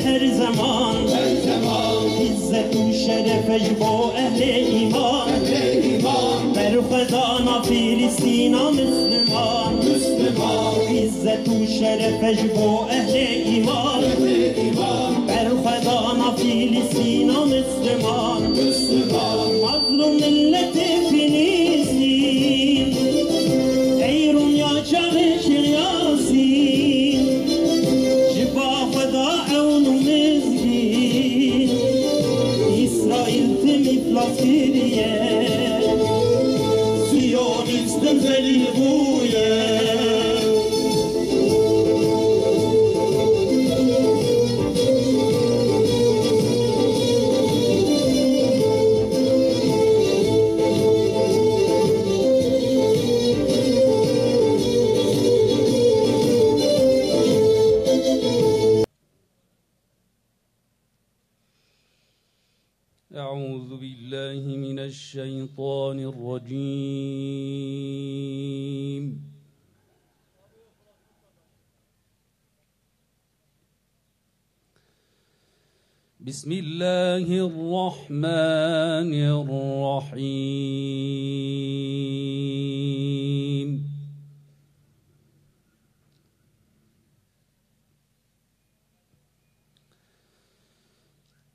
her zaman İzzet u şerefeş bo ehli iman Berxedana Filistina Müslüman İzzet u şerefeş bo ehli iman Berxedana Filistina Müslüman Mazlum milleti Filistin Eyrun ya çağışır Yasin Jiba Xweda ewn mizgin İsrail tim iflas kiriye Siyonistim zelil bûye أعوذ بالله من الشيطان الرجيم بسم الله الرحمن الرحيم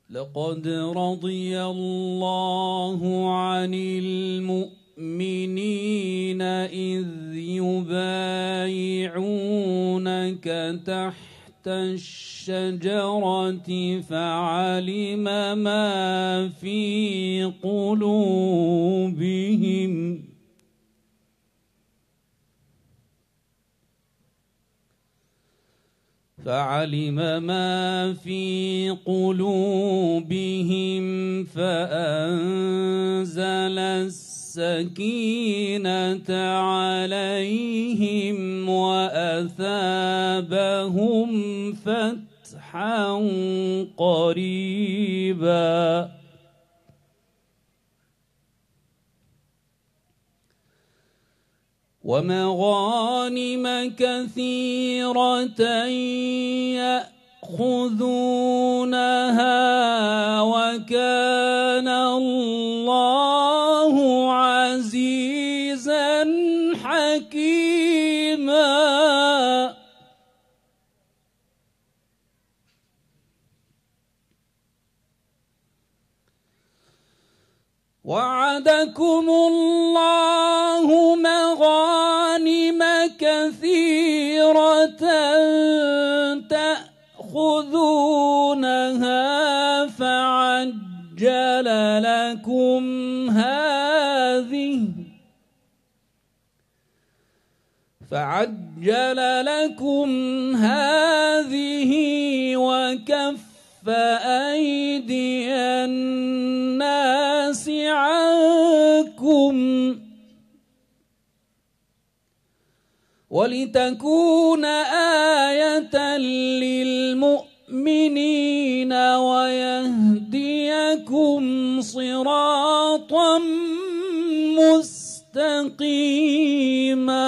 لقد رضي الله عن المؤمنين إذ يبايعونك تحت الشجرة فعلم ما في قلوبهم فأنزل السكينة عليهم وأثابهم فتحا قريبا ومغانم كثيرة يأخذونها وكان الله عزيزا حكيما وعدكم الله مغانم كثيرة تأخذونها فعجل لكم هذه وكف أيدي الناس عنكم ولتكون آية للمؤمنين ويهديكم صراطا مستقيما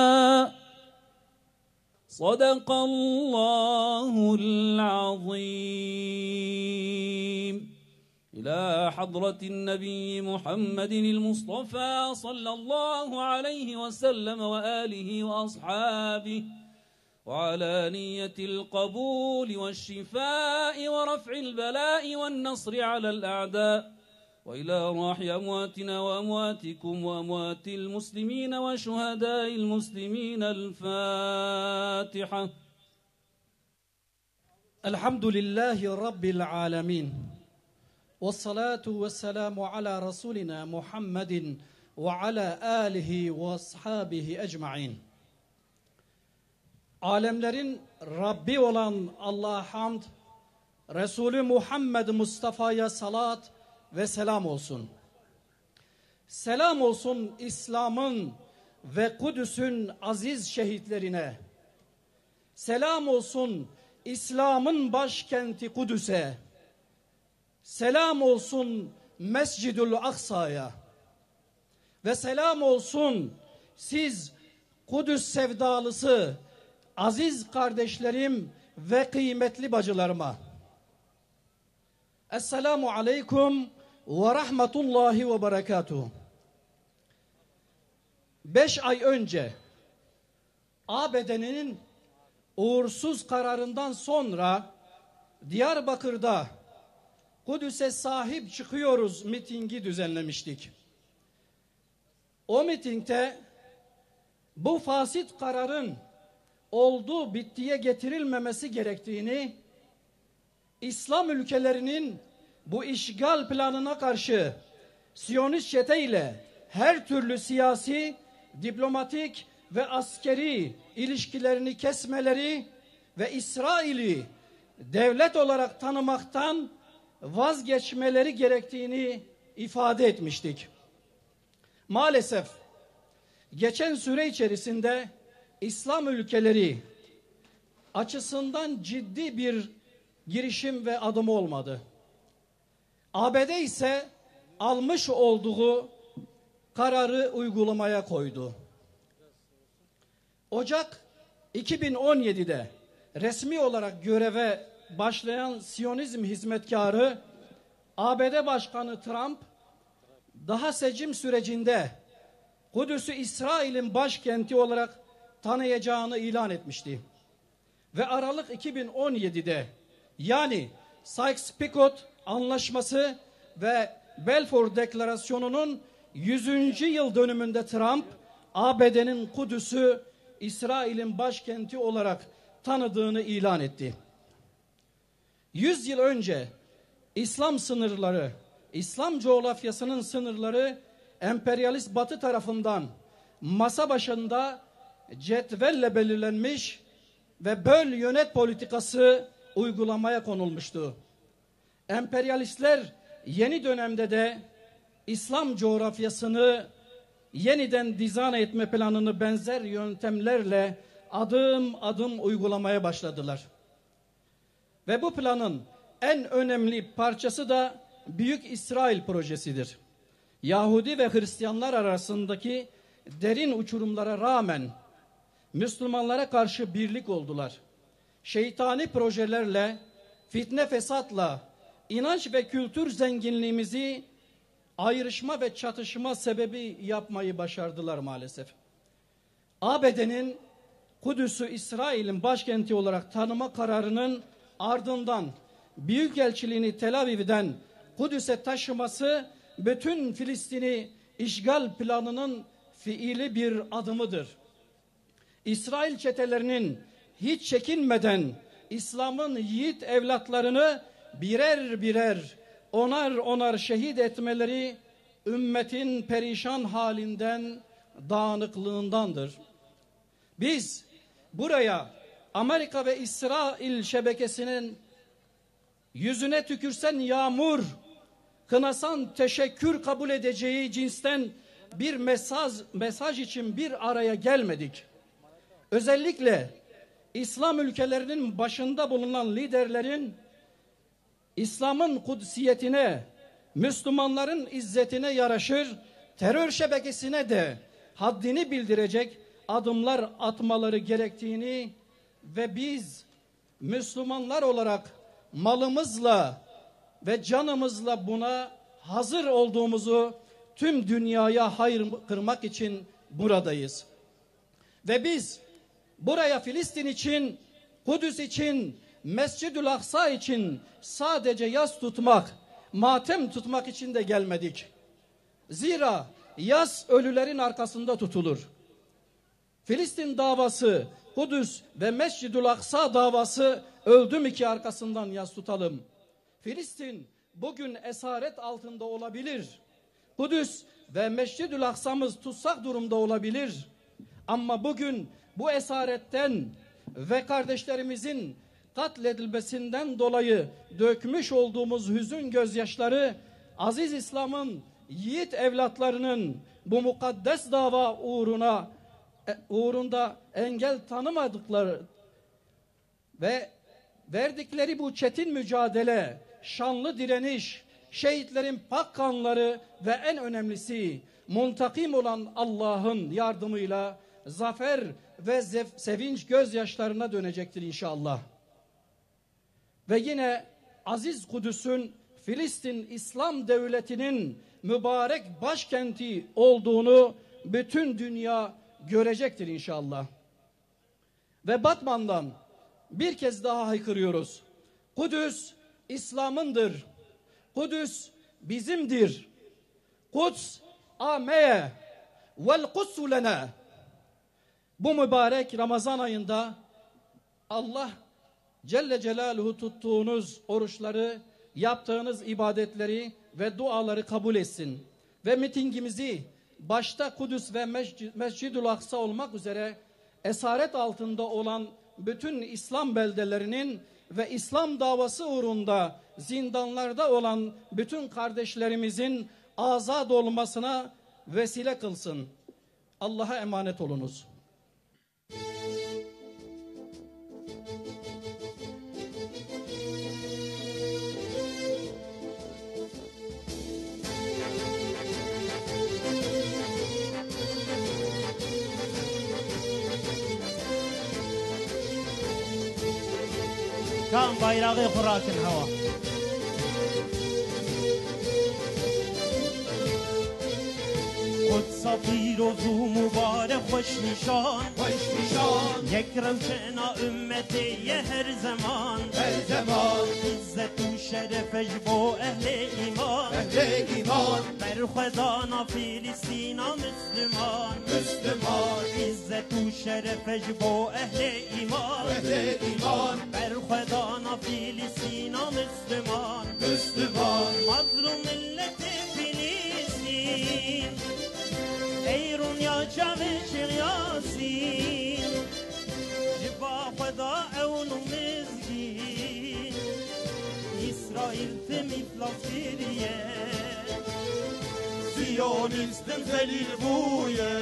صدق الله العظيم. إلى حضرة النبي محمد المصطفى صلى الله عليه وسلم وآله وأصحابه وعلى نية القبول والشفاء ورفع البلاء والنصر على الأعداء وإلى أرواح أمواتنا وأمواتكم وأموات المسلمين وشهداء المسلمين. الفاتحة. الحمد لله رب العالمين والصلاة والسلام على رسولنا محمد وعلى آله وأصحابه أجمعين. Alemlerin Rabbi olan Allah'a hamd, Resulü Muhammed Mustafa'ya salat ve selam olsun. Selam olsun İslam'ın ve Kudüs'ün aziz şehitlerine. Selam olsun İslam'ın başkenti Kudüs'e. Selam olsun Mescid-ül Aksa'ya. Ve selam olsun siz Kudüs sevdalısı aziz kardeşlerim ve kıymetli bacılarıma. Esselamu aleyküm ve rahmetullahi ve berekatuhu. 5 ay önce ABD'nin uğursuz kararından sonra Diyarbakır'da Kudüs'e sahip çıkıyoruz mitingi düzenlemiştik. O mitingde bu fasit kararın olduğu bittiye getirilmemesi gerektiğini, İslam ülkelerinin bu işgal planına karşı Siyonist çeteyle her türlü siyasi, diplomatik ve askeri ilişkilerini kesmeleri ve İsrail'i devlet olarak tanımaktan vazgeçmeleri gerektiğini ifade etmiştik. Maalesef geçen süre içerisinde İslam ülkeleri açısından ciddi bir girişim ve adım olmadı. ABD ise almış olduğu kararı uygulamaya koydu. Ocak 2017'de resmi olarak göreve başlayan Siyonizm hizmetkarı ABD Başkanı Trump daha seçim sürecinde Kudüs'ü İsrail'in başkenti olarak tanıyacağını ilan etmişti. Ve Aralık 2017'de yani Sykes-Picot Anlaşması ve Balfour Deklarasyonu'nun 100. yıl dönümünde Trump, ABD'nin Kudüs'ü İsrail'in başkenti olarak tanıdığını ilan etti. 100 yıl önce İslam sınırları, İslam coğrafyasının sınırları emperyalist Batı tarafından masa başında cetvelle belirlenmiş ve böl yönet politikası uygulamaya konulmuştu. Emperyalistler yeni dönemde de İslam coğrafyasını yeniden dizayn etme planını benzer yöntemlerle adım adım uygulamaya başladılar. Ve bu planın en önemli parçası da Büyük İsrail projesidir. Yahudi ve Hristiyanlar arasındaki derin uçurumlara rağmen Müslümanlara karşı birlik oldular. Şeytani projelerle, fitne fesatla, inanç ve kültür zenginliğimizi ayrışma ve çatışma sebebi yapmayı başardılar maalesef. ABD'nin Kudüs'ü İsrail'in başkenti olarak tanıma kararının ardından Büyükelçiliğini Tel Aviv'den Kudüs'e taşıması bütün Filistin'i işgal planının fiili bir adımıdır. İsrail çetelerinin hiç çekinmeden İslam'ın yiğit evlatlarını birer birer onar onar şehit etmeleri ümmetin perişan halinden, dağınıklığındandır. Biz buraya Amerika ve İsrail şebekesinin yüzüne tükürsen yağmur, kınasan teşekkür kabul edeceği cinsten bir mesaj için bir araya gelmedik. Özellikle İslam ülkelerinin başında bulunan liderlerin İslam'ın kudsiyetine, Müslümanların izzetine yaraşır, terör şebekesine de haddini bildirecek adımlar atmaları gerektiğini ve biz Müslümanlar olarak malımızla ve canımızla buna hazır olduğumuzu tüm dünyaya haykırmak için buradayız. Ve biz buraya Filistin için, Kudüs için, Mescid-ül Aksa için sadece yas tutmak, matem tutmak için de gelmedik. Zira yas ölülerin arkasında tutulur. Filistin davası, Kudüs ve Mescid-ül Aksa davası öldü mü ki arkasından yas tutalım. Filistin bugün esaret altında olabilir. Kudüs ve Mescid-ül Aksa'mız tutsak durumda olabilir. Ama bugün bu esaretten ve kardeşlerimizin katledilmesinden dolayı dökmüş olduğumuz hüzün gözyaşları aziz İslam'ın yiğit evlatlarının bu mukaddes dava uğrunda engel tanımadıkları ve verdikleri bu çetin mücadele, şanlı direniş, şehitlerin pak kanları ve en önemlisi muntakim olan Allah'ın yardımıyla zafer ve sevinç gözyaşlarına dönecektir inşallah. Ve yine aziz Kudüs'ün Filistin İslam Devleti'nin mübarek başkenti olduğunu bütün dünya görecektir inşallah. Ve Batman'dan bir kez daha haykırıyoruz. Kudüs İslam'ındır. Kudüs bizimdir. Kuds ameye vel kudsu lena. Bu mübarek Ramazan ayında Allah Celle Celaluhu tuttuğunuz oruçları, yaptığınız ibadetleri ve duaları kabul etsin. Ve mitingimizi başta Kudüs ve Mescid-ül Aksa olmak üzere esaret altında olan bütün İslam beldelerinin ve İslam davası uğrunda zindanlarda olan bütün kardeşlerimizin azad olmasına vesile kılsın. Allah'a emanet olunuz. Kan bayrağı kurakın hava. Kudsa firozu mübarek hoş nişan. Hoş nişan. Yekrem çena ümmetiye her zaman. Her zaman. İzzet u şeref bu ehli iman. Ehli iman. Berhudana Filistina Müslüman. Müslüman. İzzet u şeref bu ehli iman. Ehli iman. Berhudana Filistina Müslüman. Müslüman. Mazlum milleti Filistin. Eyrun ya çaveşir yasin. Civa feda evnum mizgin. İsrail temifla Suriye. Siyonistin zelil buye.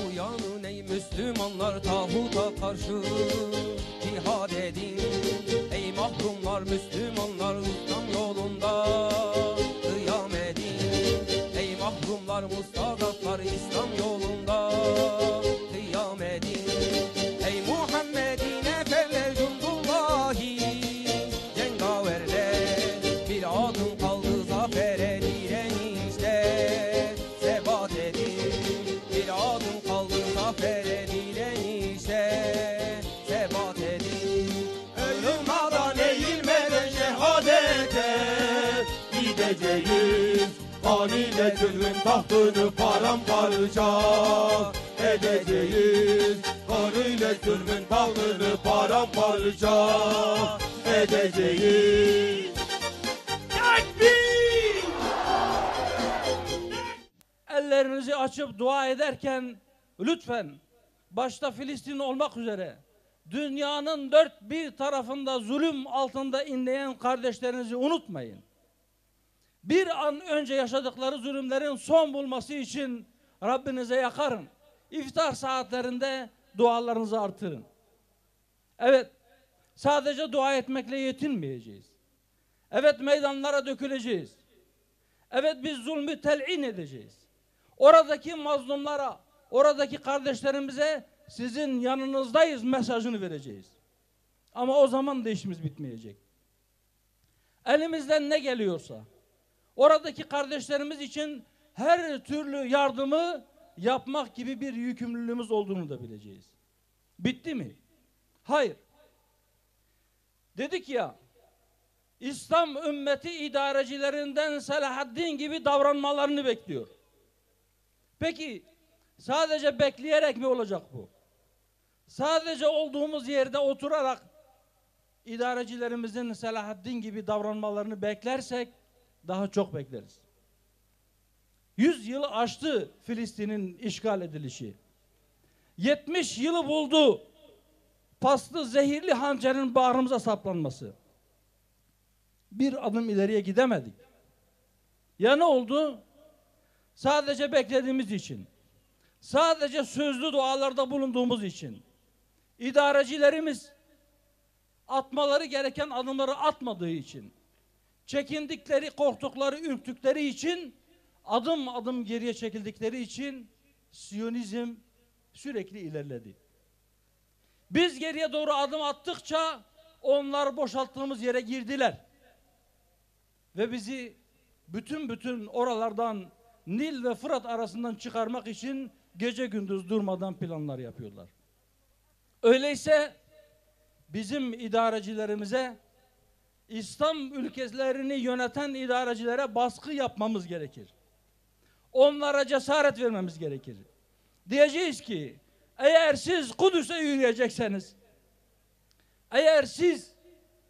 Uyanın ey Müslümanlar, tağuta karşı cihad edin. Ey mahrumlar Müslümanlar, İslam yolunda kıyam edin. Ey mahrumlar mustadaflar, İslam yolunda kıyam edin. Ey Muhammed'in eferler cundullahi cengaverler, bir adım kaldı zafere direnişte sebat edin. Bir adım kaldı zafere direnişte sebat edin. Ölüm adan eğilmeden şehadete gideceğiz. Haliyle zulmün tahtını paramparça edeceğiz. Haliyle zulmün tahtını paramparça edeceğiz. Tekbir! Ellerinizi açıp dua ederken lütfen başta Filistin olmak üzere dünyanın dört bir tarafında zulüm altında inleyen kardeşlerinizi unutmayın. Bir an önce yaşadıkları zulümlerin son bulması için Rabbinize yakarın. İftar saatlerinde dualarınızı artırın. Evet, sadece dua etmekle yetinmeyeceğiz. Evet, meydanlara döküleceğiz. Evet, biz zulmü tel'in edeceğiz. Oradaki mazlumlara, oradaki kardeşlerimize sizin yanınızdayız mesajını vereceğiz. Ama o zaman da işimiz bitmeyecek. Elimizden ne geliyorsa oradaki kardeşlerimiz için her türlü yardımı yapmak gibi bir yükümlülüğümüz olduğunu da bileceğiz. Bitti mi? Hayır. Dedik ya, İslam ümmeti idarecilerinden Selahaddin gibi davranmalarını bekliyor. Peki sadece bekleyerek mi olacak bu? Sadece olduğumuz yerde oturarak idarecilerimizin Selahaddin gibi davranmalarını beklersek daha çok bekleriz. 100 yılı aştı Filistin'in işgal edilişi. 70 yılı buldu paslı zehirli hançerin bağrımıza saplanması. Bir adım ileriye gidemedik. Ya ne oldu? Sadece beklediğimiz için, sadece sözlü dualarda bulunduğumuz için, idarecilerimiz atmaları gereken adımları atmadığı için, çekindikleri, korktukları, ürktükleri için, adım adım geriye çekildikleri için Siyonizm sürekli ilerledi. Biz geriye doğru adım attıkça onlar boşalttığımız yere girdiler. Ve bizi bütün oralardan, Nil ve Fırat arasından çıkarmak için gece gündüz durmadan planlar yapıyorlar. Öyleyse bizim idarecilerimize, İslam ülkelerini yöneten idarecilere baskı yapmamız gerekir. Onlara cesaret vermemiz gerekir. Diyeceğiz ki, eğer siz Kudüs'e yürüyecekseniz, eğer siz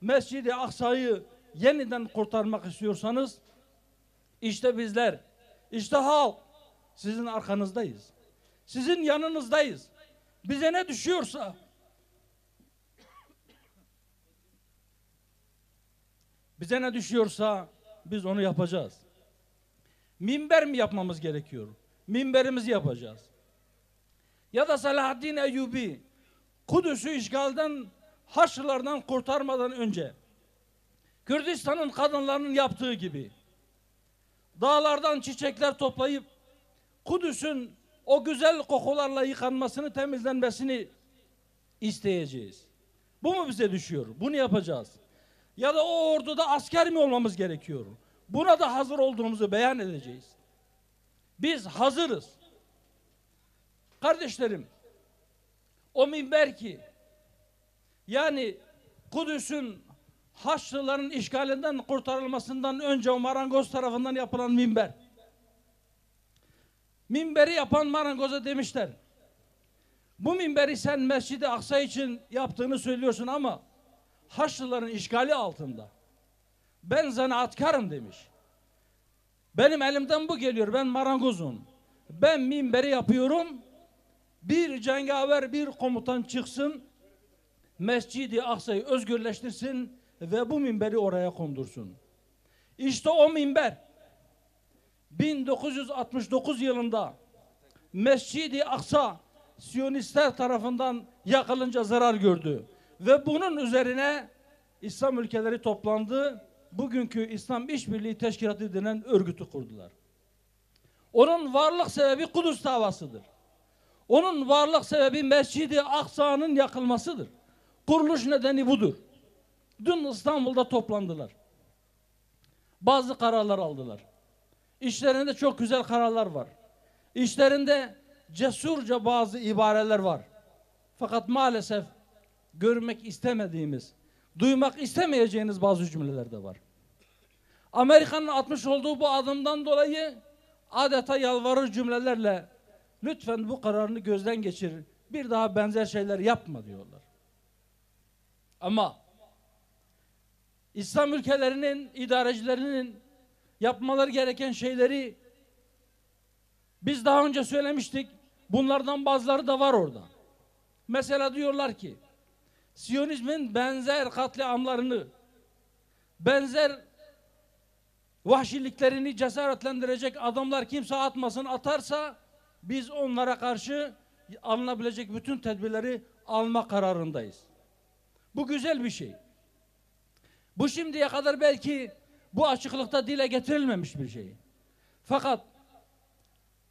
Mescid-i Aksa'yı yeniden kurtarmak istiyorsanız, işte bizler, işte halk sizin arkanızdayız. Sizin yanınızdayız. Bize ne düşüyorsa, biz onu yapacağız. Minber mi yapmamız gerekiyor? Minberimizi yapacağız. Ya da Selahaddin Eyyubi Kudüs'ü işgalden, Haçlılardan kurtarmadan önce Kürdistan'ın kadınlarının yaptığı gibi dağlardan çiçekler toplayıp Kudüs'ün o güzel kokularla yıkanmasını, temizlenmesini isteyeceğiz. Bu mu bize düşüyor? Bunu yapacağız. Ya da o orduda asker mi olmamız gerekiyor? Buna da hazır olduğumuzu beyan edeceğiz. Biz hazırız. Kardeşlerim, o minber ki, yani Kudüs'ün Haçlıların işgalinden kurtarılmasından önce o marangoz tarafından yapılan minber. Minberi yapan marangoza demişler, bu minberi sen Mescid-i Aksa için yaptığını söylüyorsun ama Haçlıların işgali altında. Ben zanaatkarım demiş. Benim elimden bu geliyor, ben marangozum. Ben minberi yapıyorum, bir cengaver, bir komutan çıksın, Mescid-i Aksa'yı özgürleştirsin ve bu minberi oraya kondursun. İşte o minber 1969 yılında Mescid-i Aksa Siyonistler tarafından yakılınca zarar gördü. Ve bunun üzerine İslam ülkeleri toplandı. Bugünkü İslam İşbirliği Teşkilatı denen örgütü kurdular. Onun varlık sebebi Kudüs davasıdır. Onun varlık sebebi Mescid-i Aksa'nın yakılmasıdır. Kuruluş nedeni budur. Dün İstanbul'da toplandılar. Bazı kararlar aldılar. İşlerinde çok güzel kararlar var. İşlerinde cesurca bazı ibareler var. Fakat maalesef görmek istemediğimiz, duymak istemeyeceğiniz bazı cümleler de var. Amerika'nın atmış olduğu bu adımdan dolayı adeta yalvarır cümlelerle lütfen bu kararını gözden geçir, bir daha benzer şeyler yapma diyorlar. Ama İslam ülkelerinin idarecilerinin yapmaları gereken şeyleri biz daha önce söylemiştik. Bunlardan bazıları da var orada. Mesela diyorlar ki Siyonizmin benzer katliamlarını, benzer vahşiliklerini cesaretlendirecek adamlar kimse atmasın, atarsa biz onlara karşı alınabilecek bütün tedbirleri alma kararındayız. Bu güzel bir şey. Bu şimdiye kadar belki bu açıklıkta dile getirilmemiş bir şey. Fakat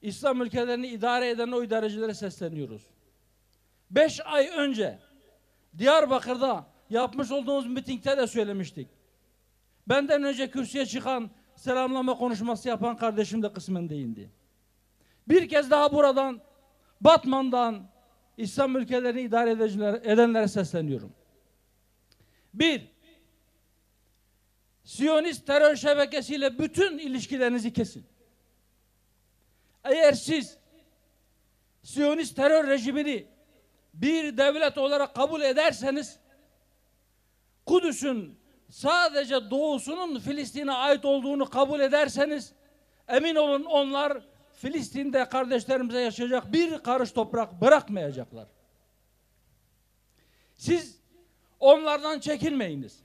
İslam ülkelerini idare eden o idarecilere sesleniyoruz. 5 ay önce Diyarbakır'da yapmış olduğumuz mitingde de söylemiştik. Benden önce kürsüye çıkan, selamlama konuşması yapan kardeşim de kısmen değindi. Bir kez daha buradan, Batman'dan İslam ülkelerini idare edenlere sesleniyorum. 1. Siyonist terör şebekesiyle bütün ilişkilerinizi kesin. Eğer siz Siyonist terör rejimini bir devlet olarak kabul ederseniz, Kudüs'ün sadece doğusunun Filistin'e ait olduğunu kabul ederseniz, emin olun onlar Filistin'de kardeşlerimize yaşayacak bir karış toprak bırakmayacaklar. Siz onlardan çekinmeyiniz.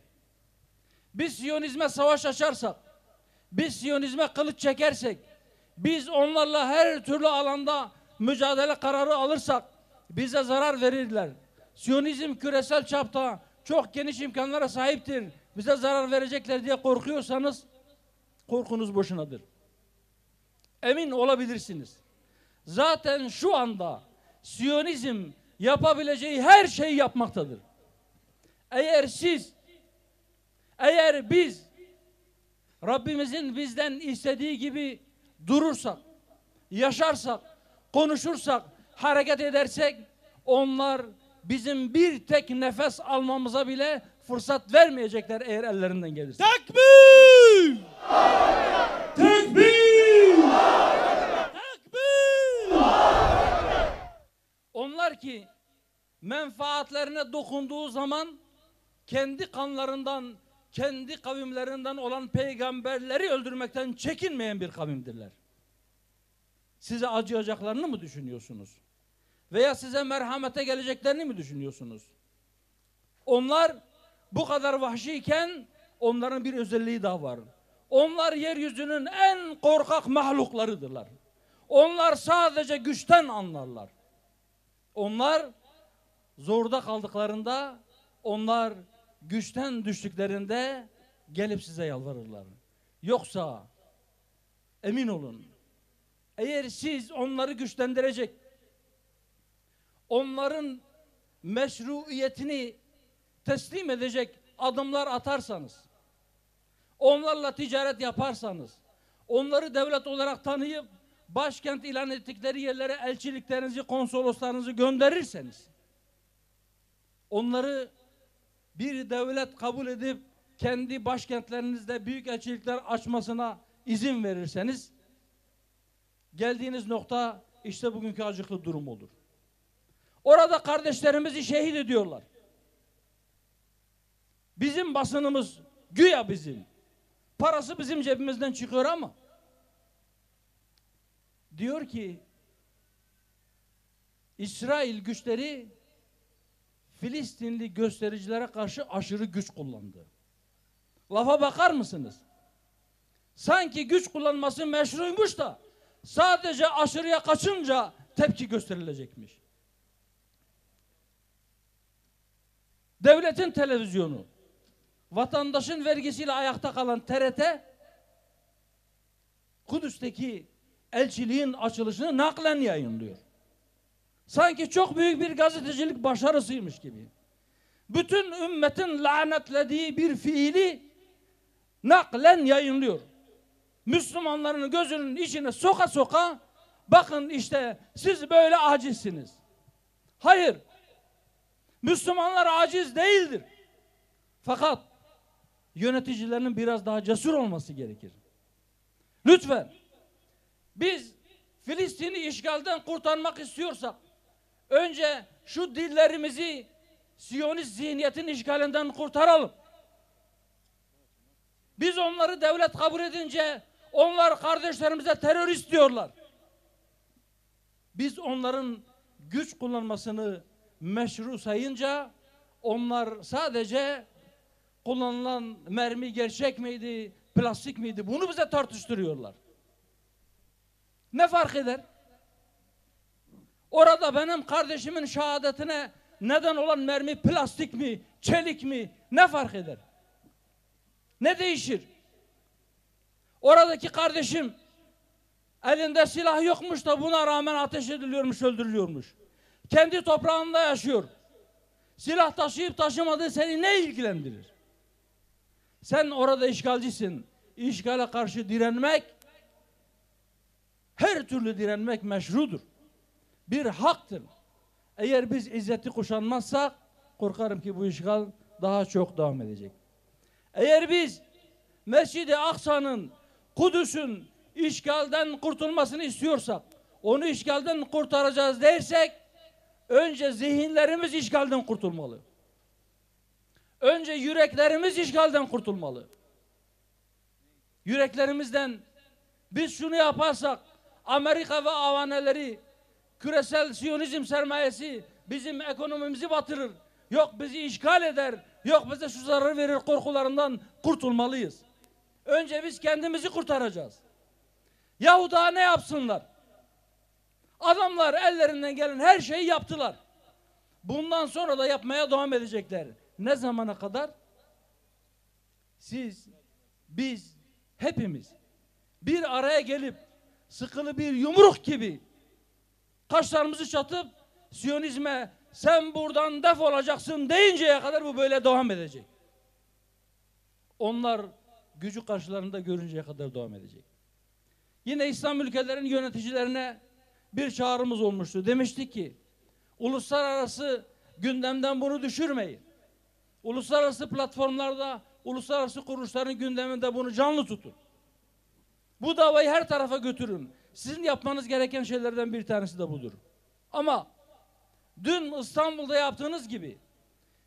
Biz Siyonizme savaş açarsak, biz Siyonizme kılıç çekersek, biz onlarla her türlü alanda mücadele kararı alırsak bize zarar verirler. Siyonizm küresel çapta çok geniş imkanlara sahiptir. Bize zarar verecekler diye korkuyorsanız korkunuz boşunadır. Emin olabilirsiniz. Zaten şu anda Siyonizm yapabileceği her şeyi yapmaktadır. Eğer biz Rabbimizin bizden istediği gibi durursak, yaşarsak, konuşursak, hareket edersek onlar bizim bir tek nefes almamıza bile fırsat vermeyecekler eğer ellerinden gelirse. Tekbir! Tekbir! Tekbir! Onlar ki menfaatlerine dokunduğu zaman kendi kanlarından, kendi kavimlerinden olan peygamberleri öldürmekten çekinmeyen bir kavimdirler. Size acıyacaklarını mı düşünüyorsunuz? Veya size merhamete geleceklerini mi düşünüyorsunuz? Onlar bu kadar vahşiyken onların bir özelliği daha var. Onlar yeryüzünün en korkak mahluklarıdırlar. Onlar sadece güçten anlarlar. Onlar zorda kaldıklarında, onlar güçten düştüklerinde gelip size yalvarırlar. Yoksa emin olun, eğer siz onları güçlendirecek, onların meşruiyetini teslim edecek adımlar atarsanız, onlarla ticaret yaparsanız, onları devlet olarak tanıyıp başkent ilan ettikleri yerlere elçiliklerinizi, konsoloslarınızı gönderirseniz, onları bir devlet kabul edip kendi başkentlerinizde büyük elçilikler açmasına izin verirseniz, geldiğiniz nokta işte bugünkü acıklı durum olur. Orada kardeşlerimizi şehit ediyorlar. Bizim basınımız güya bizim. Parası bizim cebimizden çıkıyor ama diyor ki İsrail güçleri Filistinli göstericilere karşı aşırı güç kullandı. Lafa bakar mısınız? Sanki güç kullanması meşruymuş da sadece aşırıya kaçınca tepki gösterilecekmiş. Devletin televizyonu, vatandaşın vergisiyle ayakta kalan TRT, Kudüs'teki elçiliğin açılışını naklen yayınlıyor. Sanki çok büyük bir gazetecilik başarısıymış gibi. Bütün ümmetin lanetlediği bir fiili naklen yayınlıyor. Müslümanların gözünün içine soka soka, bakın işte siz böyle acizsiniz. Hayır, Müslümanlar aciz değildir. Fakat yöneticilerinin biraz daha cesur olması gerekir. Lütfen, biz Filistin'i işgalden kurtarmak istiyorsak, önce şu dillerimizi Siyonist zihniyetin işgalinden kurtaralım. Biz onları devlet kabul edince onlar kardeşlerimize terörist diyorlar. Biz onların güç kullanmasını meşru sayınca onlar sadece kullanılan mermi gerçek miydi, plastik miydi? Bunu bize tartıştırıyorlar. Ne fark eder? Orada benim kardeşimin şehadetine neden olan mermi plastik mi, çelik mi? Ne fark eder? Ne değişir? Oradaki kardeşim elinde silah yokmuş da buna rağmen ateş ediliyormuş, öldürülüyormuş. Kendi toprağında yaşıyor. Silah taşıyıp taşımadığı seni ne ilgilendirir? Sen orada işgalcisin. İşgale karşı direnmek, her türlü direnmek meşrudur. Bir haktır. Eğer biz izzeti kuşanmazsak korkarım ki bu işgal daha çok devam edecek. Eğer biz Mescid-i Aksa'nın, Kudüs'ün işgalden kurtulmasını istiyorsak, onu işgalden kurtaracağız dersek, önce zihinlerimiz işgalden kurtulmalı. Önce yüreklerimiz işgalden kurtulmalı. Yüreklerimizden biz şunu yaparsak Amerika ve avaneleri, küresel Siyonizm sermayesi bizim ekonomimizi batırır, yok bizi işgal eder, yok bize şu zararı verir korkularından kurtulmalıyız. Önce biz kendimizi kurtaracağız. Yahu daha ne yapsınlar? Adamlar ellerinden gelen her şeyi yaptılar. Bundan sonra da yapmaya devam edecekler. Ne zamana kadar? Siz, biz, hepimiz bir araya gelip sıkılı bir yumruk gibi kaşlarımızı çatıp Siyonizme sen buradan defolacaksın deyinceye kadar bu böyle devam edecek. Onlar gücü karşılarında görünceye kadar devam edecek. Yine İslam ülkelerinin yöneticilerine bir çağrımız olmuştu. Demiştik ki uluslararası gündemden bunu düşürmeyin. Uluslararası platformlarda, uluslararası kuruluşların gündeminde bunu canlı tutun. Bu davayı her tarafa götürün. Sizin yapmanız gereken şeylerden bir tanesi de budur. Ama dün İstanbul'da yaptığınız gibi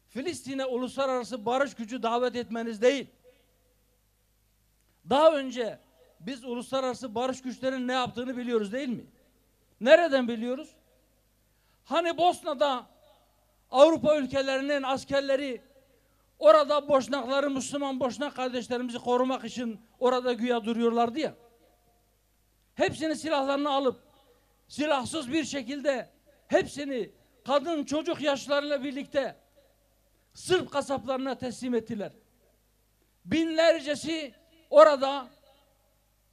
Filistin'e uluslararası barış gücü davet etmeniz değil. Daha önce biz uluslararası barış güçlerinin ne yaptığını biliyoruz değil mi? Nereden biliyoruz? Hani Bosna'da Avrupa ülkelerinin askerleri orada Boşnakları, Müslüman Boşnak kardeşlerimizi korumak için orada güya duruyorlardı ya. Hepsini silahlarını alıp silahsız bir şekilde hepsini kadın çocuk yaşlarıyla birlikte Sırp kasaplarına teslim ettiler. Binlercesi orada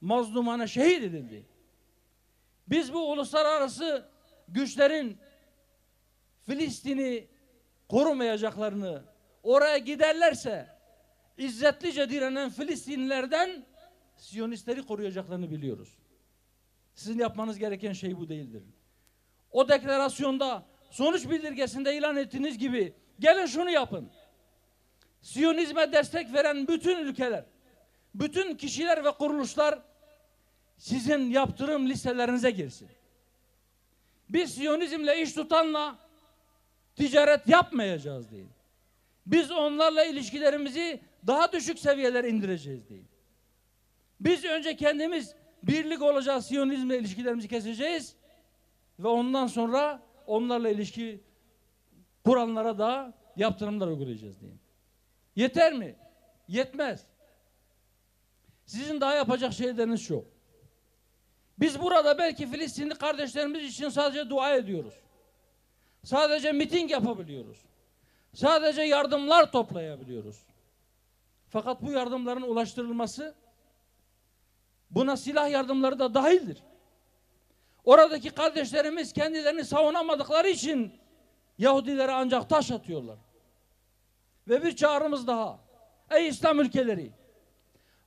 mazlumane şehit edildi. Biz bu uluslararası güçlerin Filistin'i korumayacaklarını, oraya giderlerse izzetlice direnen Filistinlilerden Siyonistleri koruyacaklarını biliyoruz. Sizin yapmanız gereken şey bu değildir. O deklarasyonda sonuç bildirgesinde ilan ettiğiniz gibi gelin şunu yapın. Siyonizme destek veren bütün ülkeler, bütün kişiler ve kuruluşlar sizin yaptırım listelerinize girsin. Biz Siyonizmle iş tutanla ticaret yapmayacağız deyin. Biz onlarla ilişkilerimizi daha düşük seviyelere indireceğiz deyin. Biz önce kendimiz birlik olacağız, Siyonizmle ilişkilerimizi keseceğiz ve ondan sonra onlarla ilişki kuranlara da yaptırımlar uygulayacağız deyin. Yeter mi? Yetmez. Sizin daha yapacak şeyleriniz şu. Biz burada belki Filistinli kardeşlerimiz için sadece dua ediyoruz. Sadece miting yapabiliyoruz. Sadece yardımlar toplayabiliyoruz. Fakat bu yardımların ulaştırılması buna silah yardımları da dahildir. Oradaki kardeşlerimiz kendilerini savunamadıkları için Yahudilere ancak taş atıyorlar. Ve bir çağrımız daha. Ey İslam ülkeleri!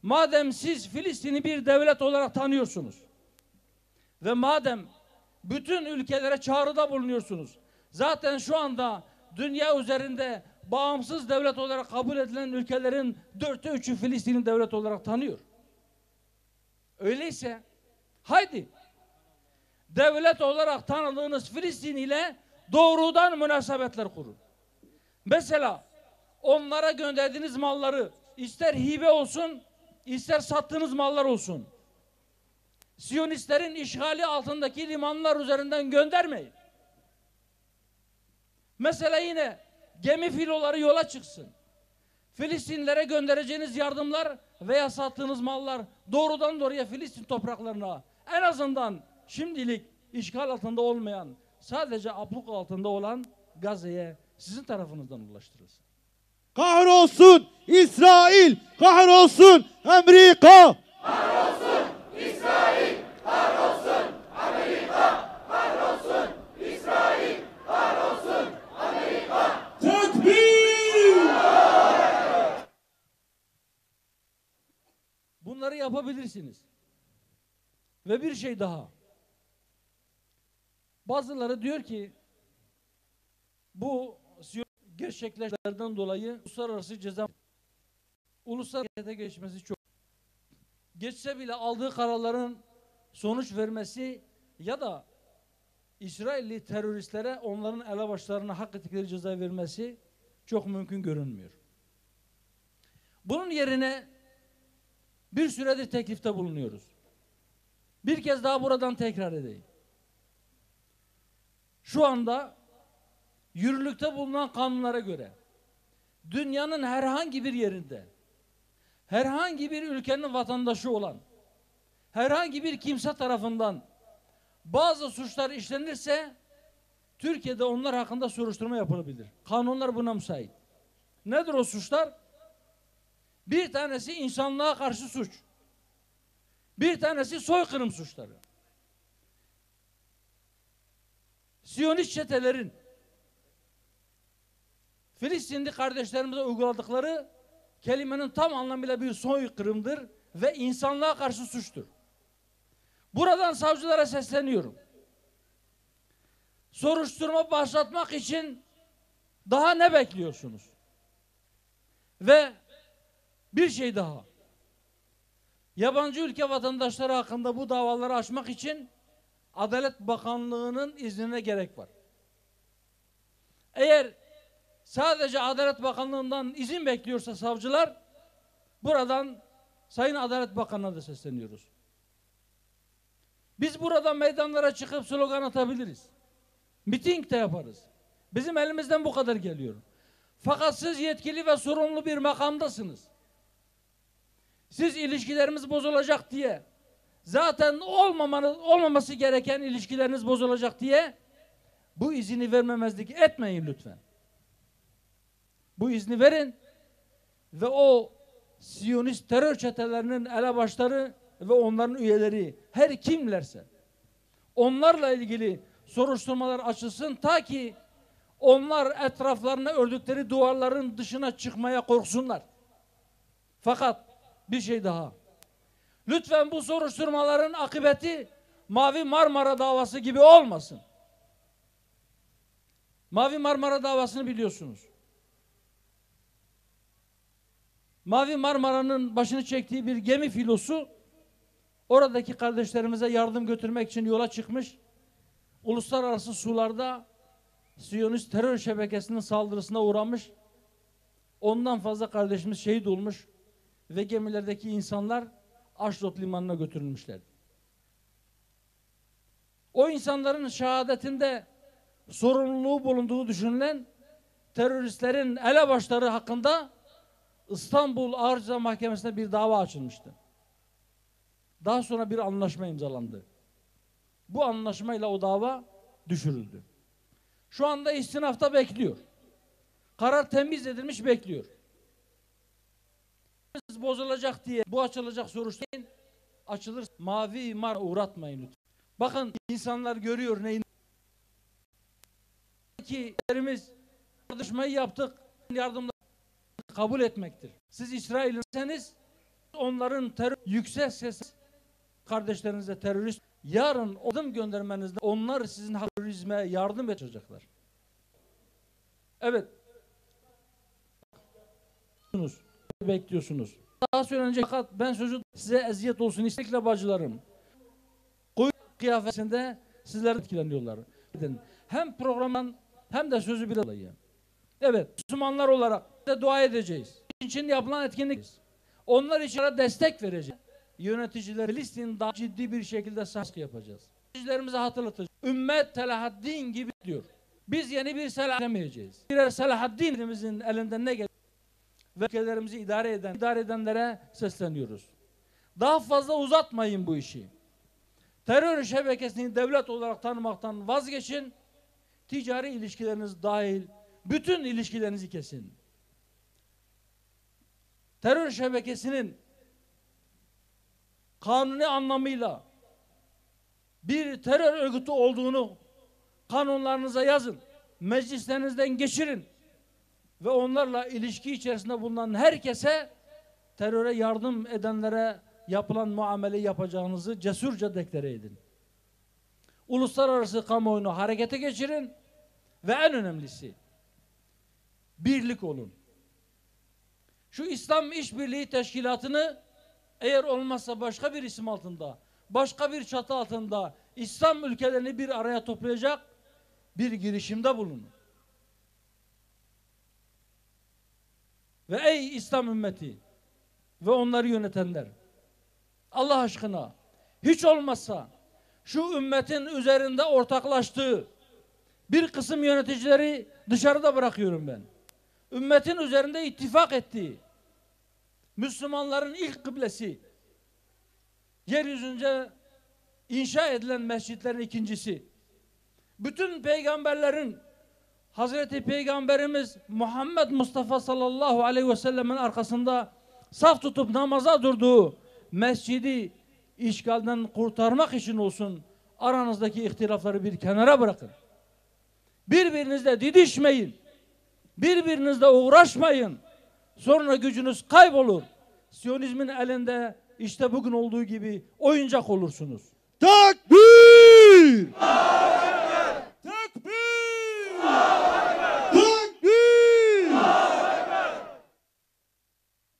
Madem siz Filistin'i bir devlet olarak tanıyorsunuz ve madem bütün ülkelere çağrıda bulunuyorsunuz, zaten şu anda dünya üzerinde bağımsız devlet olarak kabul edilen ülkelerin 4'te 3'ü Filistin'i devlet olarak tanıyor. Öyleyse haydi devlet olarak tanıdığınız Filistin ile doğrudan münasebetler kurun. Mesela onlara gönderdiğiniz malları ister hibe olsun, ister sattığınız mallar olsun, Siyonistlerin işgali altındaki limanlar üzerinden göndermeyin. Mesela yine gemi filoları yola çıksın. Filistinlere göndereceğiniz yardımlar veya sattığınız mallar doğrudan doğruya Filistin topraklarına, en azından şimdilik işgal altında olmayan, sadece abluk altında olan Gazze'ye sizin tarafınızdan ulaştırılsın. Kahrolsun İsrail, kahrolsun Amerika. Kahrolsun İsrail, kahrolsun Amerika, kahrolsun İsrail, kahrolsun Amerika. Tekbir! Bunları yapabilirsiniz. Ve bir şey daha. Bazıları diyor ki bu gerçekleşmelerden dolayı uluslararası ceza uluslararası geçmesi çok. Geçse bile aldığı kararların sonuç vermesi ya da İsrailli teröristlere onların elebaşlarına hak ettikleri ceza vermesi çok mümkün görünmüyor. Bunun yerine bir süredir teklifte bulunuyoruz. Bir kez daha buradan tekrar edeyim. Şu anda yürürlükte bulunan kanunlara göre dünyanın herhangi bir yerinde herhangi bir ülkenin vatandaşı olan herhangi bir kimse tarafından bazı suçlar işlenirse Türkiye'de onlar hakkında soruşturma yapılabilir. Kanunlar buna müsait. Nedir o suçlar? Bir tanesi insanlığa karşı suç. Bir tanesi soykırım suçları. Siyonist çetelerin Filistinli kardeşlerimize uyguladıkları kelimenin tam anlamıyla bir soykırımdır ve insanlığa karşı suçtur. Buradan savcılara sesleniyorum. Soruşturma başlatmak için daha ne bekliyorsunuz? Ve bir şey daha. Yabancı ülke vatandaşları hakkında bu davaları açmak için Adalet Bakanlığı'nın iznine gerek var. Eğer sadece Adalet Bakanlığı'ndan izin bekliyorsa savcılar, buradan Sayın Adalet Bakanı'na da sesleniyoruz. Biz burada meydanlara çıkıp slogan atabiliriz. Miting de yaparız. Bizim elimizden bu kadar geliyor. Fakat siz yetkili ve sorumlu bir makamdasınız. Siz ilişkilerimiz bozulacak diye, zaten olmaması gereken ilişkileriniz bozulacak diye bu izini vermemezlik etmeyin lütfen. Bu izni verin ve o Siyonist terör çetelerinin elebaşları ve onların üyeleri her kimlerse onlarla ilgili soruşturmalar açılsın ta ki onlar etraflarına ördükleri duvarların dışına çıkmaya korksunlar. Fakat bir şey daha. Lütfen bu soruşturmaların akıbeti Mavi Marmara davası gibi olmasın. Mavi Marmara davasını biliyorsunuz. Mavi Marmara'nın başını çektiği bir gemi filosu oradaki kardeşlerimize yardım götürmek için yola çıkmış. Uluslararası sularda Siyonist terör şebekesinin saldırısına uğramış. Ondan fazla kardeşimiz şehit olmuş ve gemilerdeki insanlar Aşdod limanına götürülmüşler. O insanların şehadetinde sorumluluğu bulunduğu düşünülen teröristlerin elebaşları hakkında İstanbul Ağır Ceza Mahkemesi'nde bir dava açılmıştı. Daha sonra bir anlaşma imzalandı. Bu anlaşmayla o dava düşürüldü. Şu anda istinafta bekliyor. Karar temiz edilmiş bekliyor. Bozulacak diye bu açılacak soruşturma açılır. Mavi Marmara uğratmayın lütfen. Bakın insanlar görüyor neyin ki tartışmayı yaptık. Yardımları kabul etmektir. Siz İsrail'seniz onların yüksek ses kardeşlerinize terörist yarın adım göndermenizde onlar sizin terörizme yardım edecekler. Evet. Bekliyorsunuz. Daha söylenecek fakat ben sözü size eziyet olsun istekle bacılarım. Koyu kıyafetinde sizler etkileniyorlar. Hem programdan hem de sözü bir alayım. Evet, Müslümanlar olarak da dua edeceğiz. İçin yapılan etkinlik. Onlar için destek vereceğiz. Yöneticiler Filistin'de daha ciddi bir şekilde baskı yapacağız. Yöneticilerimize hatırlatacağız. Ümmet Selahaddin gibi diyor. Biz yeni bir Selahaddin demeyeceğiz. Birer Selahaddin'imizin elinden ne gelir? Ve ülkelerimizi idare edenlere sesleniyoruz. Daha fazla uzatmayın bu işi. Terör şebekesini devlet olarak tanımaktan vazgeçin. Ticari ilişkileriniz dahil bütün ilişkilerinizi kesin. Terör şebekesinin kanuni anlamıyla bir terör örgütü olduğunu kanunlarınıza yazın. Meclislerinizden geçirin. Ve onlarla ilişki içerisinde bulunan herkese teröre yardım edenlere yapılan muameleyi yapacağınızı cesurca deklare edin. Uluslararası kamuoyunu harekete geçirin ve en önemlisi birlik olun. Şu İslam İşbirliği Teşkilatı'nı eğer olmazsa başka bir isim altında, başka bir çatı altında İslam ülkelerini bir araya toplayacak bir girişimde bulunun. Ve ey İslam ümmeti ve onları yönetenler, Allah aşkına hiç olmazsa şu ümmetin üzerinde ortaklaştığı bir kısım yöneticileri dışarıda bırakıyorum ben. Ümmetin üzerinde ittifak ettiği, Müslümanların ilk kıblesi, yeryüzünde inşa edilen mescitlerin ikincisi, bütün peygamberlerin, Hazreti Peygamberimiz Muhammed Mustafa sallallahu aleyhi ve sellemin arkasında saf tutup namaza durduğu mescidi işgalden kurtarmak için olsun, aranızdaki ihtilafları bir kenara bırakın. Birbirinizle didişmeyin. Birbirinizle uğraşmayın. Sonra gücünüz kaybolur. Siyonizmin elinde işte bugün olduğu gibi oyuncak olursunuz. Takbir! Takbir! Takbir!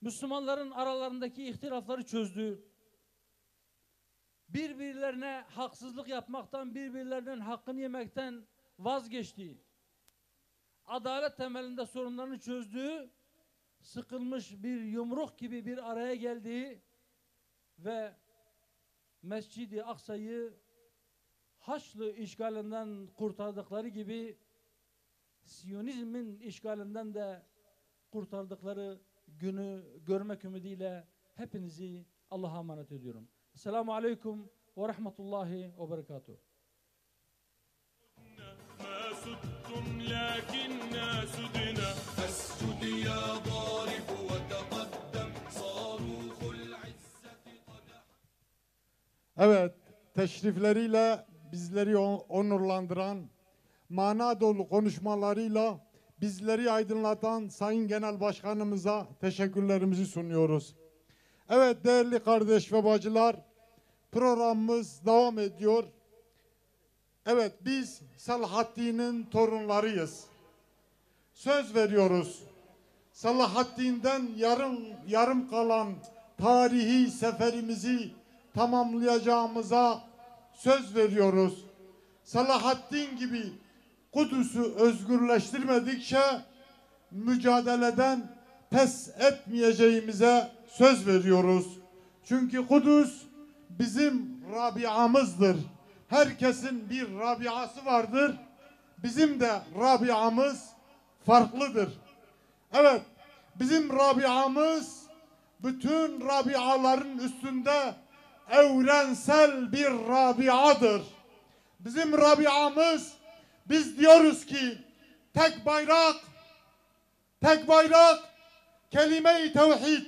Müslümanların aralarındaki ihtilafları çözdü. Birbirlerine haksızlık yapmaktan, birbirlerinin hakkını yemekten vazgeçti. Adalet temelinde sorunlarını çözdüğü, sıkılmış bir yumruk gibi bir araya geldiği ve Mescid-i Aksa'yı Haçlı işgalinden kurtardıkları gibi Siyonizmin işgalinden de kurtardıkları günü görmek ümidiyle hepinizi Allah'a emanet ediyorum. Esselamu Aleyküm ve Rahmetullahi ve Berekatuhu. لكننا سدنا فاسجد يا ضارب وتقدم صاروخ العزة قد. Evet, teşrifleriyle bizleri onurlandıran, mana dolu konuşmalarıyla bizleri aydınlatan Sayın Genel Başkanımıza teşekkürlerimizi sunuyoruz. Evet değerli kardeş ve bacılar, programımız devam ediyor. Evet, biz Selahaddin'in torunlarıyız. Söz veriyoruz. Selahaddin'den yarım kalan tarihi seferimizi tamamlayacağımıza söz veriyoruz. Selahaddin gibi Kudüs'ü özgürleştirmedikçe mücadeleden pes etmeyeceğimize söz veriyoruz. Çünkü Kudüs bizim Rabia'mızdır. Herkesin bir Rabia'sı vardır. Bizim de Rabia'mız farklıdır. Evet, bizim Rabia'mız bütün Rabia'ların üstünde evrensel bir Rabia'dır. Bizim Rabia'mız, biz diyoruz ki tek bayrak, kelime-i tevhid,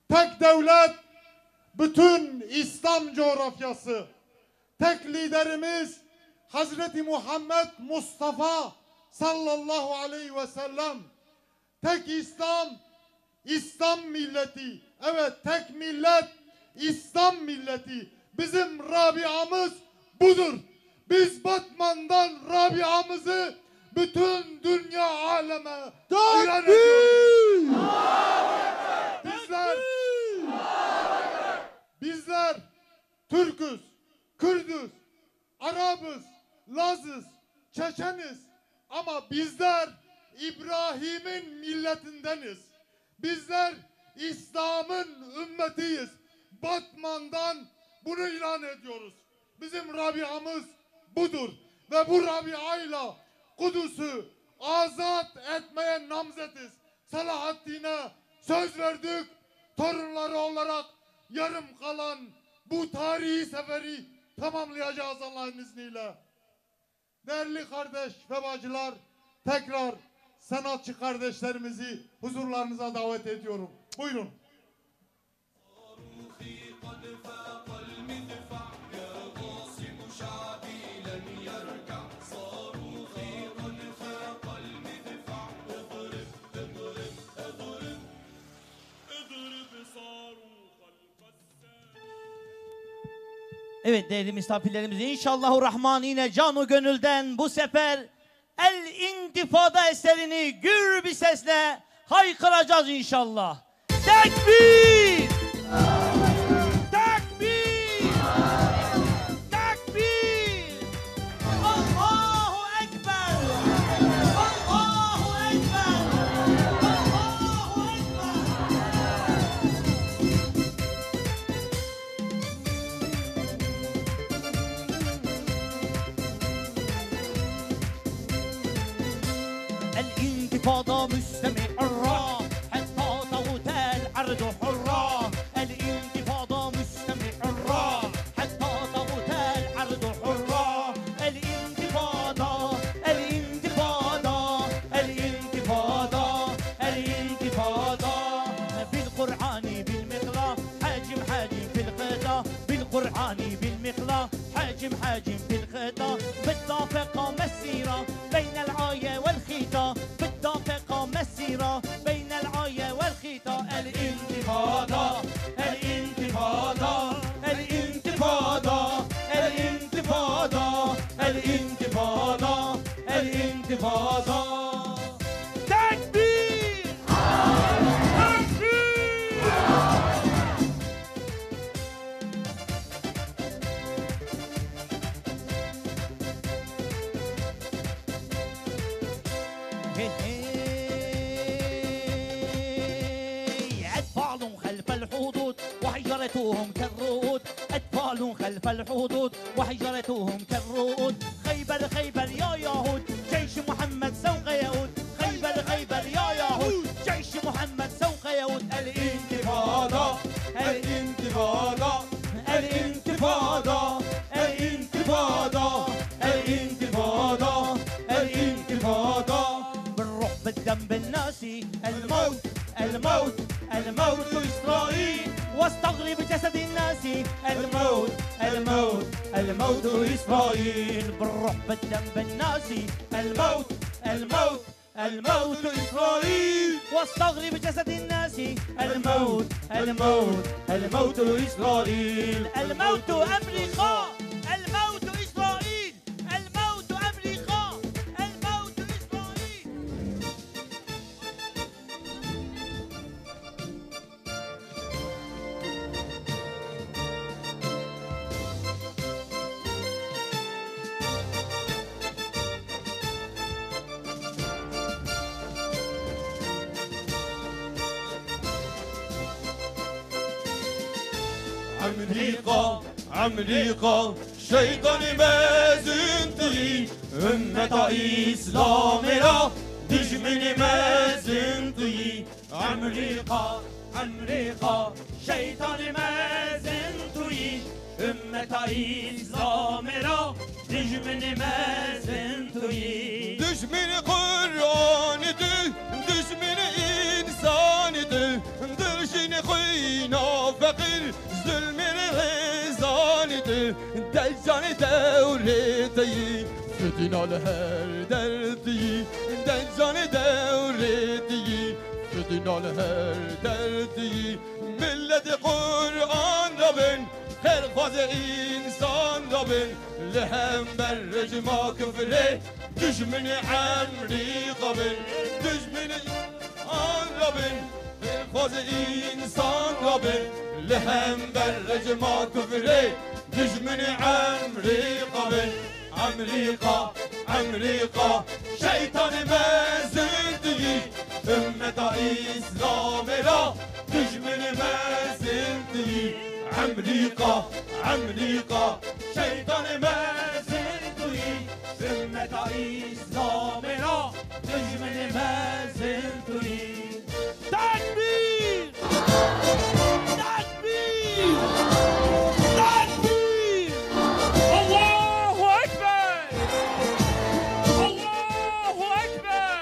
tek devlet, bütün İslam coğrafyası, tek liderimiz Hazreti Muhammed Mustafa sallallahu aleyhi ve sellem, tek İslam, İslam milleti, evet tek millet, İslam milleti, bizim Rabia'mız budur. Biz Batman'dan Rabia'mızı bütün dünya aleme ilan ediyoruz. Bizler Türk'üz, Kürdüz, Arabız, Lazız, Çeçeniz ama bizler İbrahim'in milletindeniz. Bizler İslam'ın ümmetiyiz. Batman'dan bunu ilan ediyoruz. Bizim Rabia'mız budur ve bu Rabia'yla Kudüs'ü azat etmeye namzetiz. Selahaddin'e söz verdik. Torunları olarak yarım kalan bu tarihi seferi tamamlayacağız Allah'ın izniyle. Değerli kardeş ve bacılar, tekrar sanatçı kardeşlerimizi huzurlarınıza davet ediyorum. Buyurun. Evet değerli misafirlerimiz, İnşallahurrahman yine canı gönülden bu sefer El İntifada eserini gür bir sesle haykıracağız inşallah. Tekbir! Tekbir! Tekbir! Allahu Ekber! Allahu Ekber! Allahu Ekber! الانتفاضة مستمرة حتى طوت العرض حرة. الانتفاضة مستمرة حتى طوت العرض حرة. الانتفاضة الانتفاضة الانتفاضة الانتفاضة بالقرآن بالمقلاة حاجم حاجم في الخطا. بالقرآن بالمقلاة حاجم حاجم في الخطا. بالدافقة مسيرة بين العاية والخيطة. بالدافقة مسيرة بين العاية والخيطة. الانتفاضة الانتفاضة الانتفاضة الانتفاضة الانتفاضة الانتفاضة. تكبير أطفال خلف الحدود وحجرتهم كالرؤود. أطفال خلف الحدود وحجرتهم كالرؤود. خيبر خيبر يا يهود جيش محمد سوف يعود. خيبر خيبر يا يهود جيش محمد سوف يعود. الانتفاضة الانتفاضة الانتفاضة الانتفاضة الانتفاضة الانتفاضة. بالروح بالدم بالناسي الموت الموت الموت إسرائيل. واستغرب جسد الناس الموت الموت الموت إسرائيل. بالروح بالدم بالناس الموت الموت الموت إسرائيل. واستغرب جسد الناس الموت الموت الموت إسرائيل. الموت أمريكا الموت إسرائيل. الموت أمريكا الموت إسرائيل. أمريكا أمريكا شيطان مازنتي أمة إسلام را دشمن مازنتي. أمريكا أمريكا شيطان مازنتي أمة إسلام را دشمن مازنتي. دشمن قرآن دشمن إنسان درشن خينا فقير ظلم رزاني دجان دولتي فتنا لهر دردي. دجان دولتي فتنا لهر دردي. ملت قرآن ربن خرخواز انسان ربن لهم برج ما كفره دشمن أمريكا بن. دشمن آن ربن خرخواز انسان ربن لهم برج ما كفره دشمن أمريكا بن. أمريكا أمريكا شيطان مازنتي أمة إسلام را دشمن مازنتي. أمريكا أمريكا شيطان مازنتي أمة إسلام را دشمن مازنتي. تكبير تكبير تكبير. الله أكبر الله أكبر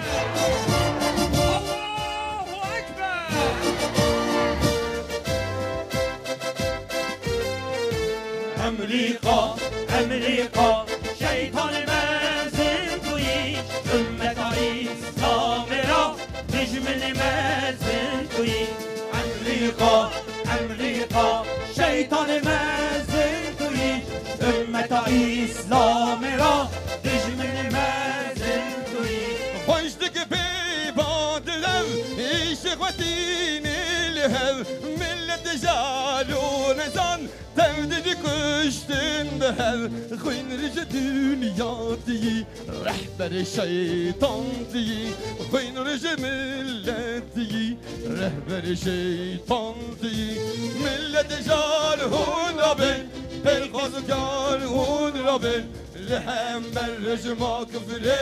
الله أكبر. أمريكا أمريكا شيطان مازنتي أمة إسلام را دشمن مازنتي. أمريكا أمريكا شيطان مازنتي أمة إسلام را دشمن مازنتي. خوشتك بيباد لم إخوتين الهب ملت جالو نزان تودد كشتن بهر خوين رج دنيا دي رهبر شيطان دي. خوين رج ملت دي رهبر شيطان دي. ملت جالون ربن الخاز جالون ربن لهم برج ما كفره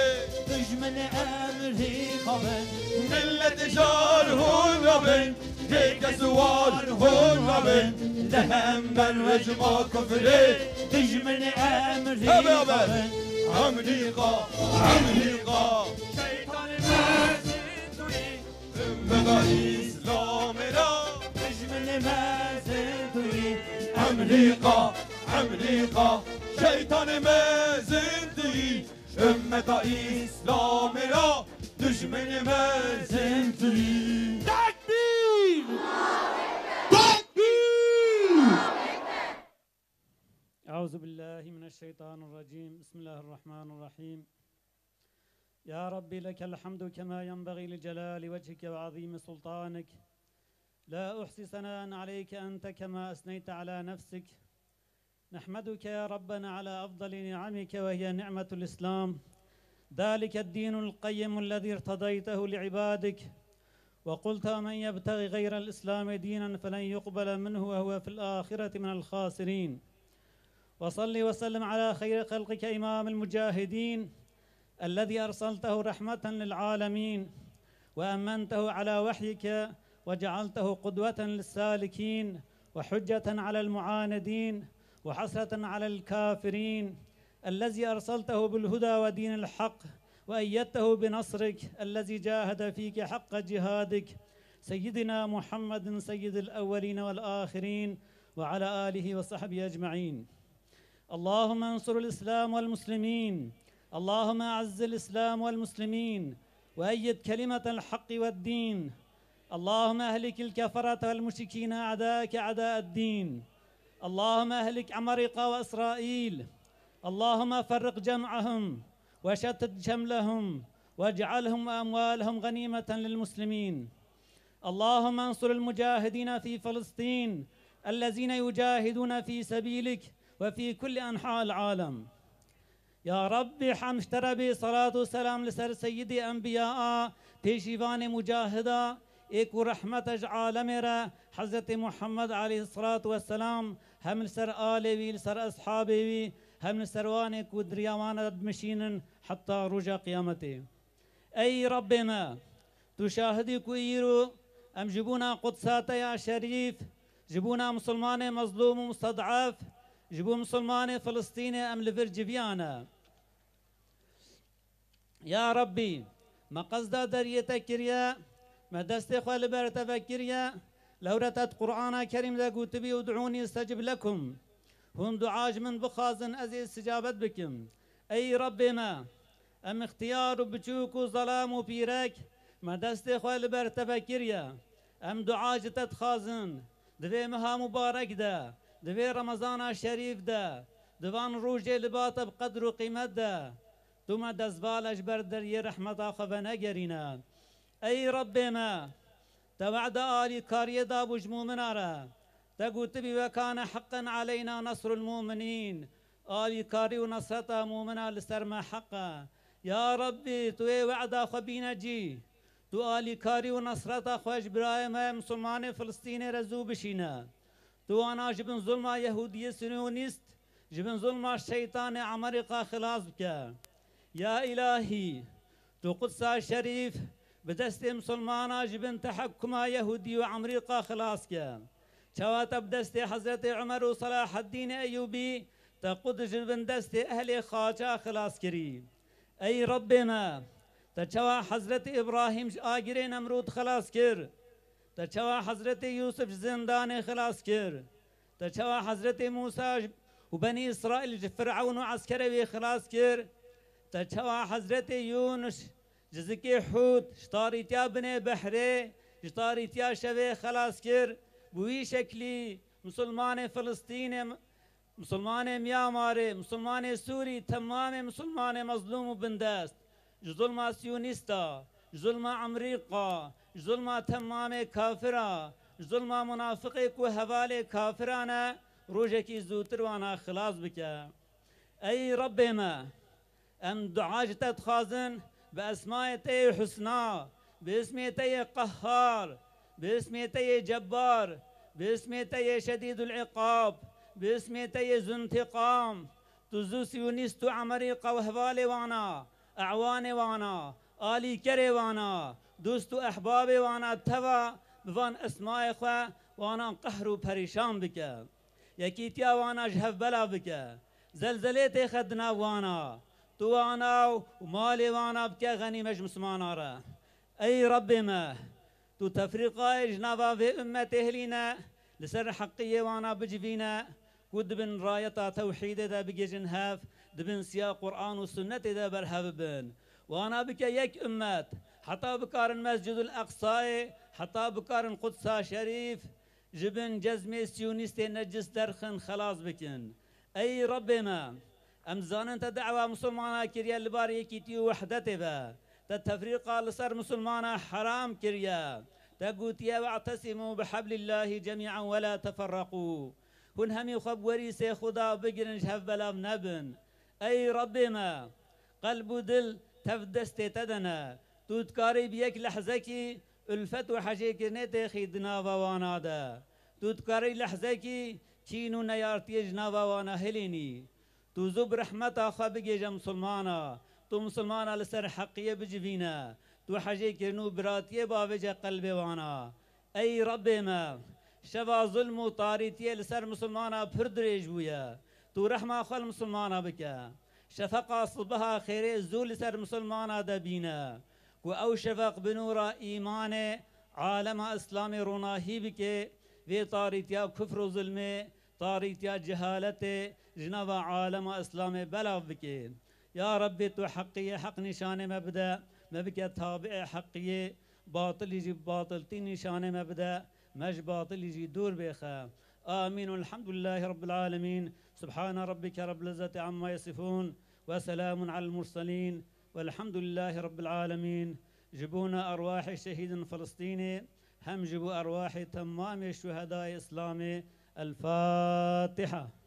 دجمن أمريكا بن ملت جارهن ربن هيك سوارهن ربن لهم وجمع كفري دجمن أمريكا بن أمريكا أمريكا شيطان مازن توي أمة إسلام را دجمن مازن توي أمريكا أمريكا شيطان مازندي أمة إسلام را دشمن مازندي تكبير تكبير أعوذ بالله من الشيطان الرجيم بسم الله الرحمن الرحيم يا ربي لك الحمد كما ينبغي لجلال وجهك وعظيم سلطانك لا أحصي ثناء عليك أنت كما أثنيت على نفسك نحمدك يا ربنا على أفضل نعمك وهي نعمة الإسلام ذلك الدين القيم الذي ارتضيته لعبادك وقلت من يبتغي غير الإسلام دينا فلن يقبل منه وهو في الآخرة من الخاسرين وصل وسلم على خير خلقك إمام المجاهدين الذي أرسلته رحمة للعالمين وأمنته على وحيك وجعلته قدوة للسالكين وحجة على المعاندين وحسرة على الكافرين الذي أرسلته بالهدى ودين الحق وأيدته بنصرك الذي جاهد فيك حق جهادك سيدنا محمد سيد الأولين والآخرين وعلى آله وصحبه أجمعين اللهم انصر الإسلام والمسلمين اللهم أعز الإسلام والمسلمين وأيد كلمة الحق والدين اللهم أهلك الكفرة والمشركين أعداءك أعداء الدين اللهم أهلك عمالقة وإسرائيل اللهم فرق جمعهم وشتت شملهم واجعلهم وأموالهم غنيمة للمسلمين اللهم انصر المجاهدين في فلسطين الذين يجاهدون في سبيلك وفي كل أنحاء العالم يا ربي حمشتر بي صلاة والسلام لسر سيدي أنبياء بيشيفان مجاهدة إيكو رحمة عالمرة حضرت محمد عليه الصلاة والسلام هم لسر آلي لسر أصحابي هم لسروانك ودرياوانا مشين حتى رجع قيامته أي ربنا تشاهدي كويرو أم جبونا قدسات يا شريف جبونا مسلمان مظلوم ومستضعف جبو مسلمان فلسطين أم لفرجبيانا يا ربي ما قصد دريتك كريا ما دست خال برتفكريا لو رتت قرآن كريم لقوت بي ودعوني استجب لكم هم دعاج من بخازن أزي استجابت بكم أي ربنا أم اختيار بچوك وظلام وبيرك ما دست خال برتفكريا أم دعاج تتخازن دوي مها مبارك ده دوي رمضان شريف ده دوان روجي لباطة بقدر وقيمت ده ثم دزبالش بردر يرحمة خفنا جرينا أي ربنا توعد آلي كاريه دا بجمو منارا تقول تبي وكان حقا علينا نصر المؤمنين آلي كاري ونصرتا مؤمنا لسرما حقا يا ربي توي وعدا خبينا جي تو آلي كاري ونصرتا خوش برايم مسلمان فلسطين رزو بشينا تو أنا جبن ظلما يهودي سنونيست جبن ظلما الشيطان عمرقا خلاص بك يا إلهي تو قدسا شريف بدست مسلمانا جبن تحكما يهودي وعمريقا خلاص كان شوات بدست حضرت عمر وصلاح الدين أيوبي تقود جبن دست أهل خاجا خلاص كري أي ربنا تشوى حضرت إبراهيم آجرين نمرود خلاص كر تشوى حضرت يوسف زندان خلاص كر تشوى حضرت موسى وبني إسرائيل فرعون وعسكري خلاص كر تشوى حضرت يونس جزكي حوت شطاريتيا بني بحري شطاريتيا شبه خلاص كر بوي شكلي مسلمان فلسطين مسلمان مياماري مسلمان سوري تمام مسلمان مظلوم وبندست ظلم سيونيستا ظلم أمريكا ظلم تمام كافرة ظلم منافقك وهوالي كافرانا روجكي زوتر وانا خلاص بك أي ربنا أم دعاجتت خازن بأسمائتي حسنى باسميتي قهار باسميتي جبار باسميتي شديد العقاب باسميتي ذو انتقام تزو سيونيستو عمريقا وهبالي وانا اعوان وانا آلی کری وانا دوست و احباب وانا توا بوان اسماء خوا وانا قهر و پریشان بکه یکیتیا وانا جهف بلا بکه زلزله تخدنا وانا تو وانا و مال وانا بکه غنیمش مسلمان را ای رب ما تو تفرقه جنابا في امة اهلنا لسر حقية وانا بجبينا ود بن راية توحيد دا بجي جنهاف دبن سياق قرآن والسنة دا برهاب بن وانا بك يك امات حتى بكارن مسجد الاقصى حتى بكارن قدس شريف جبن جزمي سيونيست نجس درخن خلاص بكن اي رب ما امزان انت دعوة مسلمانا كريا لباري كيتي وحدته با تتفريقا لسر مسلمانا حرام كريا تقوتيا واعتصموا بحبل الله جميعا ولا تفرقوا هن همي خب وريسي خدا بقرنج هف بلا نبن اي ربي ما قلب دل تفدست تدنا تودكاري بيك لحظكي الفت وحجيك نتي خيدنا وانا دا تودكاري لحظكي كينو نيارتي جنابا وانا هليني تو زب رحمتا خبقي جا مسلمانا تو مسلمانا لسر حقية بجبينا تو حجيك نو براتي بابجا قلبي وانا اي ربي ما شفا ظلم و طاريتي لسر مسلمانا پردريج بويا تو رحمة خل مسلمانا بكا شفقة صبها خيري زول لسر مسلمانا دبينا و او شفق بنورا ايمان عالم اسلامي روناهي بكي في طاريتيا كفر و ظلمي طاريتيا جهالتي جنبا عالم اسلامي بلا بكي يا ربي تو حقية حق نشان مبدأ مبكى تابع حقية باطل يجي باطل تي نشان مبدأ مش باطل يجي دور بيخا آمين والحمد لله رب العالمين سبحان ربك رب العزة عما يصفون وسلام على المرسلين والحمد لله رب العالمين جبونا أرواح الشهيد فلسطيني هم جبوا أرواح تمام الشهداء الإسلامي الفاتحة